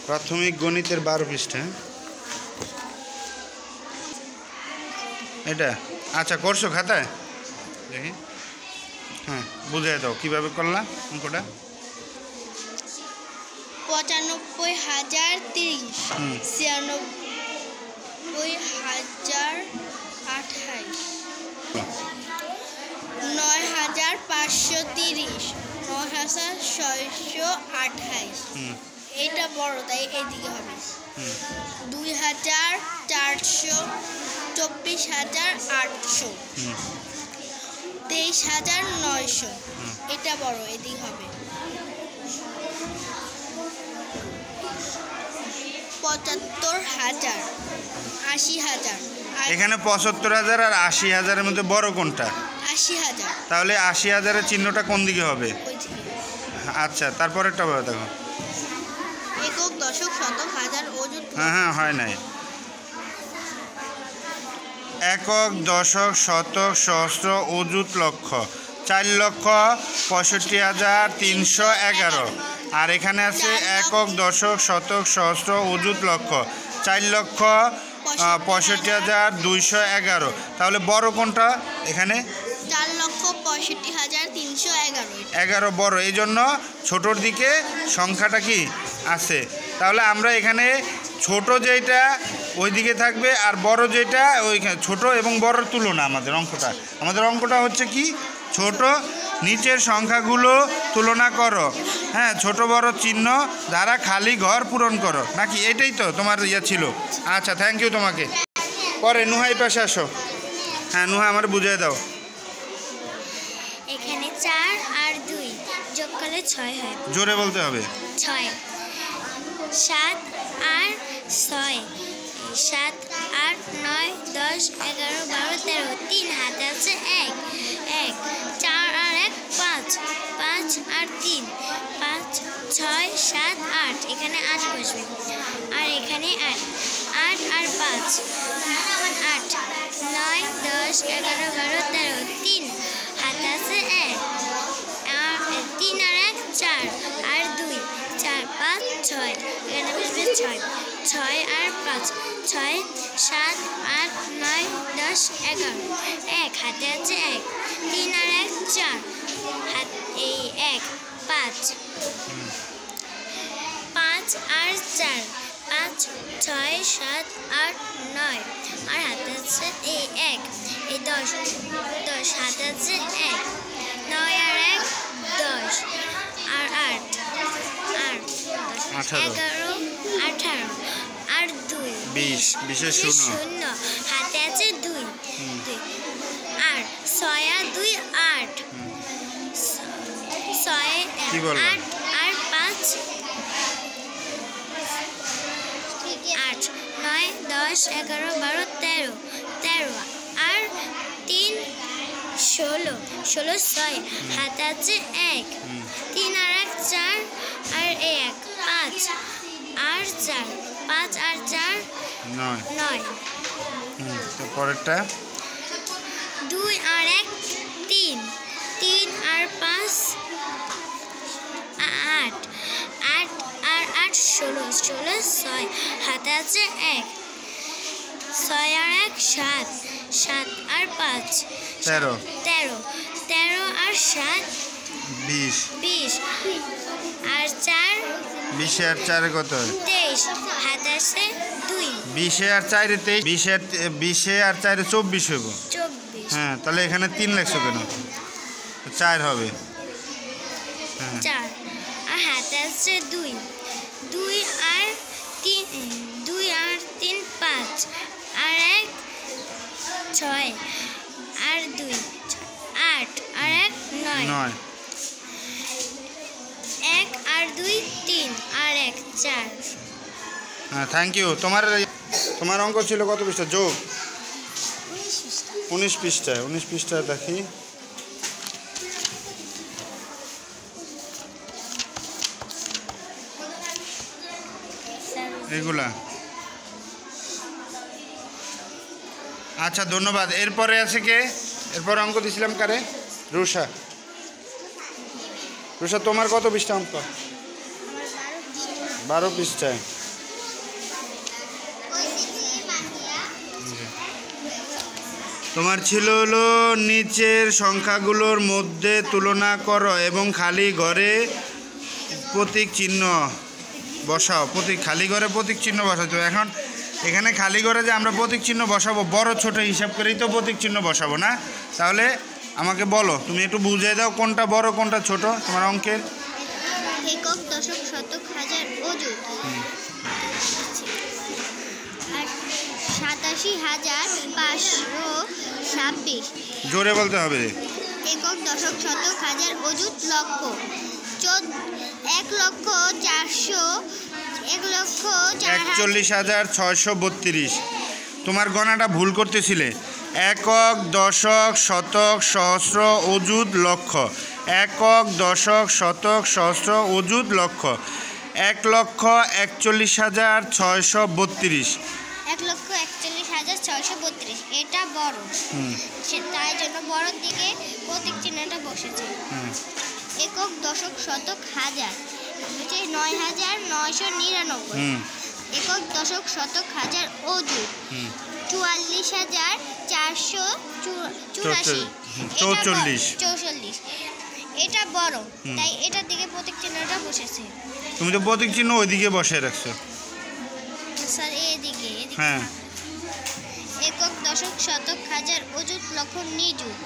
প্রাথমিক গণিতের 12 পৃষ্ঠা। এটা আচ্ছা করছো খাতায়? দেখি। হ্যাঁ বুঝিয়ে দাও কীভাবে করলাম অঙ্কটা। ৯৫,০৩০, ৯৬,০২৮, ৯,৫৩০, ৯,৬২৮। এটা বড় তাই এইদিকে হবে। ২,৪০০, ২৪,৮০০, ২৩,৯০০। এটা বড় এদিকে হবে। ৭৫,০০০, ৮০,০০০। এখানে ৭৫,০০০ আর ৮০,০০০-এর মধ্যে বড় কোনটা? ৮০,০০০। তাহলে ৮০,০০০-এর চিহ্নটা কোন দিকে হবে? ওইদিকে। আচ্ছা তারপরেরটা বলো দেখো। একক, দশক, শতক, হাজার, অযুত। হ্যাঁ হয় নাই। একক, দশক, শতক, সহস্র, অযুত, লক্ষ। ৪,৬৫,৩১১। আর এখানে আছে একক, দশক, শতক, সহস্র, অযুত, লক্ষ। 4,65,211। তাহলে বড় কোনটা এখানে? ৪,৬৫,৩১১। 11 বড়, এই জন্য ছোটোর দিকে সংখ্যাটা কি আছে। তাহলে আমরা এখানে ছোট যেটা ওই দিকে থাকবে, আর বড় যেটা ওইখানে। ছোট এবং বড়র তুলনা আমাদের অঙ্কটা হচ্ছে কি, ছোট নিচের সংখ্যাগুলো তুলনা করো। হ্যাঁ, ছোট বড় চিহ্ন দ্বারা খালি ঘর পূরণ করো, নাকি? এটাই তো তোমার ইয়ে ছিল। আচ্ছা থ্যাংক ইউ তোমাকে। পরে নুহাই পাশে আসো। হ্যাঁ নুহা আমার বুঝিয়ে দাও। এখানে ৪ আর ২ যোগ করলে ৬ হয়। জোরে বলতে হবে। ৬। ৭ আর ৬, ৭, ৮, ৯, ১০, ১১, ১২, ১৩। ৩ হাতে আছে ১, ১। ৪ আর ১ ৫, ৫ আর ৩ ৫, ৬, ৭, ৮। এখানে ৮ বসবে, আর এখানে ৮, ৮ আর ৫ ৮, ৯, ১০, ১১, ১২, ১৩। ৩ হাতে আছে ১, ৩ আর ১ ৪, আর ২ ৪, ৫, ৬। এখানে বসবে ৬, ৬ আর ৫ ৬, ৭, ৮, ৯, ১০, ১১। ১ হাতে আছে ১, ৩ আর ১ ৪, হাত এই ১ ৫, ৫ আর ৪ ৫, ৬, ৭, ৮, ৯। আর হাতে আছে এই ১, এই ১০ হাতে আছে ১, ৯ আর ১ ১০, আর ৮ ১১, ১৮, আর ২ ২০, ২০ শূন্য। হাতে আছে ২, আর ৬ আর ২ ৮, ৬ ৮ আর ৫ ৮, ৯, ১০, ১১, ১২, ১৩ ১৩, আর ৩ ১৬, ১৬ ৬। হাতে আছে ১, ৩ আর ১ ৪, আর ১ ৫ আর ৪ ৫ আর ৪ ৯। পরেরটা ২ আর ১ ৩, ৩ আর ৫ ৮, ৮ আর ৮ ১৬, ১৬ ৬। হাতে আছে ১, ৬ আর ১ ৭, ৭ আর ৫ ১৩ ১৩, ১৩ আর ৭ ২০ ২০, আর ৪ ২০ আর ৪ কত? ২৩। হাতে আছে ২, ২০ আর ৪ 23, ২০ আর ৪ ২৪ হইব। ২৪। হ্যাঁ, তাহলে এখানে ৩ লেখছো কেন? ৪ হবে। ৪, আর হাতে আছে ২, ২ আর ৩ ২ আর ৩ ৫, আর ১ ৬, আর ২ ৮, আর ১ ৯ ১ আর ২ ৩, আর ১ ৪। হ্যাঁ থ্যাংক ইউ। তোমার অঙ্ক ছিল কত পৃষ্ঠা? যোগ 19 পৃষ্ঠায়। 19 পৃষ্ঠায় দেখি। এগুলা আচ্ছা ধন্যবাদ। এরপরে আছে কে? এরপরে অঙ্ক দিছিলাম কারে? রুষা। রুষা তোমার কত পৃষ্ঠা অঙ্ক? 12 পৃষ্ঠায়। তোমার ছিল হলো নিচের সংখ্যাগুলোর মধ্যে তুলনা করো এবং খালি ঘরে প্রতীক চিহ্ন বসাও। খালি ঘরে প্রতীক চিহ্ন বসাও। তো এখন এখানে খালি ঘরে যে আমরা প্রতীক চিহ্ন বসাবো, বড় ছোট হিসাব করেই তো প্রতীক চিহ্ন বসাবো না? তাহলে আমাকে বলো, তুমি একটু বুঝিয়ে দাও কোনটা বড় কোনটা ছোট তোমার অঙ্কের। একক, দশক, শতক, হাজার, অযুত। আর 87,526। জোরে বলতে হবে। একক, দশক, শতক, হাজার, অযুত, লক্ষ। 41,632। তোমার গণাটা ভুল করতেছিলে। একক, দশক, শতক, সহস্র, অযুত, লক্ষ। একক, দশক, শতক, সহস্র, অযুত, লক্ষ। 1,41,632। 1,41,632। এটা বড়, তাই জন্য বড় দিকে প্রতীক চিহ্নটা বসেছে। একক, দশক, শতক, হাজার 9,999। একক, দশক, শতক, হাজার, অযুত 44,484। এটা বড়, তাই এটার দিকে প্রতীক চিহ্নটা বসেছে। তুমি তো প্রতীক চিহ্ন ওইদিকে বসে রাখছো স্যার, এদিকে। হ্যাঁ। একক, দশক, শতক, হাজার, অযুত, লক্ষ, নিযুত।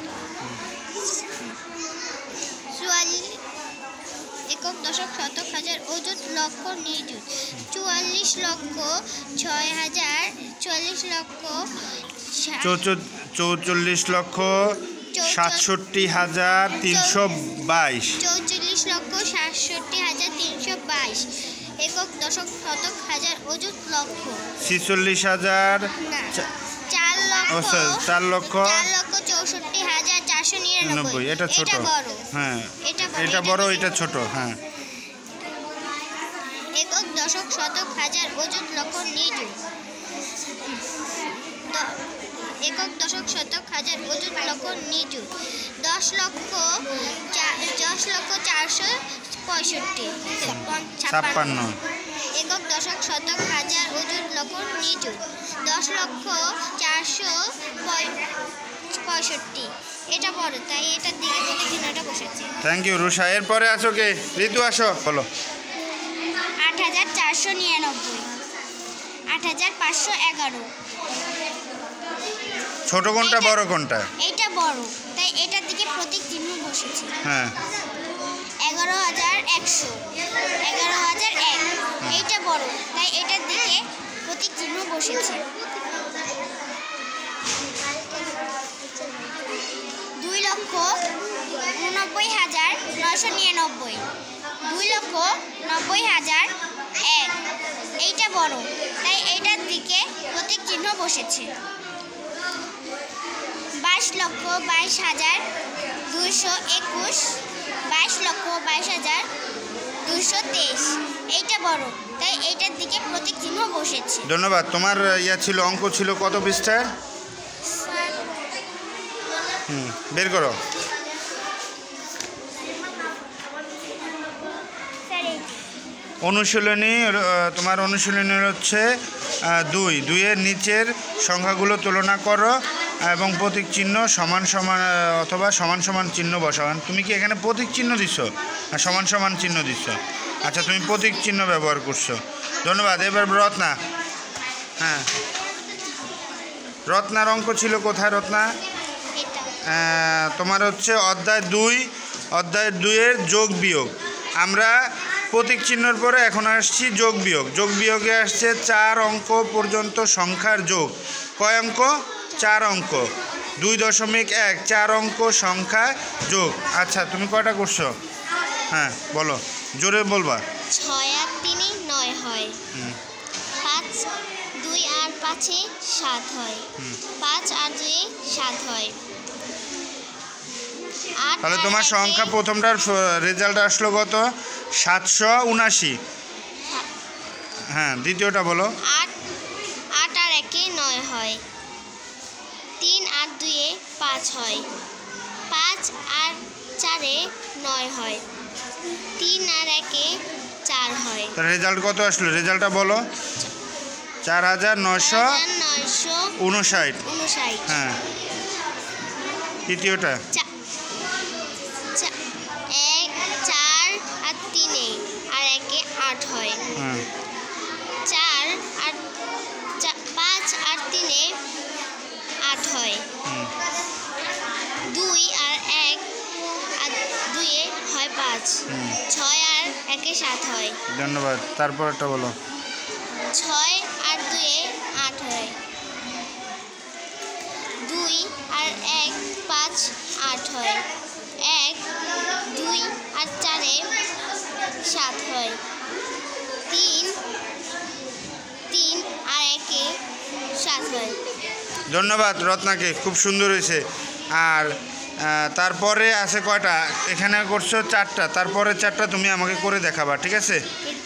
একক, দশক, শতক, হাজার, অযুত, লক্ষ, নিযুত। 44,67,322। 44,67,322। একক, দশক, শতক, হাজার, অযুত, লক্ষ। 46,000। 4,64,499। এটা ছোট। হ্যাঁ, এটা বড়, এটা ছোট। হ্যাঁ। একক, দশক, শতক, হাজার, অযুত, লক্ষ, নিযুত। একক, দশক, শতক, হাজার, অযুত, লক্ষ, নিযুত। 10,04,56। একক, দশক, শতক, হাজার, অযুত, লক্ষ, নিযুত। 10,04,65। এটা বড়, তাই এটার দিকে প্রতীক চিহ্নটা বসেছে। Thank you Rusha. এরপরে আসো কে? ঋতু আসো, বলো। 8,499। 8,511। ছোট কোনটা বড় কোনটা? এটা বড়, তাই এটার দিকে প্রতীক চিহ্ন বসেছে। হ্যাঁ। 11,100। 11,001। এইটা বড়, তাই এটার দিকে প্রতীক চিহ্ন বসেছে। 2,89,999। 2,90,100। এইটা বড়, তাই এইটার দিকে প্রতীক চিহ্ন বসেছে। 22,22,221। 22,22,223। এইটা বড়, তাই এইটার দিকে প্রতীক চিহ্ন বসেছে। ধন্যবাদ। তোমার ছিল অঙ্ক ছিল কত পৃষ্ঠায়? বের করো। অনুশীলনী, তোমার অনুশীলনী হচ্ছে 2 এর নিচের সংখ্যাগুলো তুলনা করো এবং প্রতীক চিহ্ন সমান সমান অথবা সমান সমান চিহ্ন বসান। তুমি কি এখানে প্রতীক চিহ্ন দিছো আর সমান সমান চিহ্ন দিচ্ছ? আচ্ছা, তুমি প্রতীক চিহ্ন ব্যবহার করছো। ধন্যবাদ। এবার রত্না। হ্যাঁ, রত্নার অঙ্ক ছিল কোথায়? রত্না, তোমার হচ্ছে অধ্যায় 2 এর যোগ বিয়োগ। আমরা প্রতীক চিহ্নর পরে এখন আসছি যোগ বিয়োগ। যোগ বিয়োগে আসছে 4 অঙ্ক পর্যন্ত সংখ্যার যোগ। কয় অঙ্ক? 4 অঙ্ক। 2.1 4 অঙ্ক সংখ্যা যোগ। আচ্ছা, তুমি কয়টা করছো? হ্যাঁ, বলো, জোরে বলবা। 6 আর 3 9 হয়। 5 2 আর 5 7 হয়। 5 আর 2 7 হয়। তাহলে তোমার সংখ্যা প্রথমটার রেজাল্ট আসলো কত? 779। হ্যাঁ, দ্বিতীয়টা বলো। 8 আর 1 9 হয়। 3 আর 2 5 হয়। 5 আর 4 9 হয়। 3 আর 1 4 হয়। তার রেজাল্ট কত আসলো? রেজাল্টটা বলো। 4,959। হ্যাঁ। তৃতীয়টা? 4 আর 3 আর 1 8 হয়। হ্যাঁ 4 আর 5 আর 3 8 হয়। 2 আর 1 আর 2 হয় 5। 6 আর 1 7 হয়। ধন্যবাদ। তারপরটা বলো। 6 আর 2 8 হয়। 2 আর 1 5 8 হয়। 1 2 আর 4 7 হয়। 3 আর 1 7 হয়। ধন্যবাদ রত্নাকে, খুব সুন্দর হয়েছে। আর তারপরে আছে কয়টা? এখানে করছো 4টা, তারপরে 4টা তুমি আমাকে করে দেখাবা, ঠিক আছে? ঠিক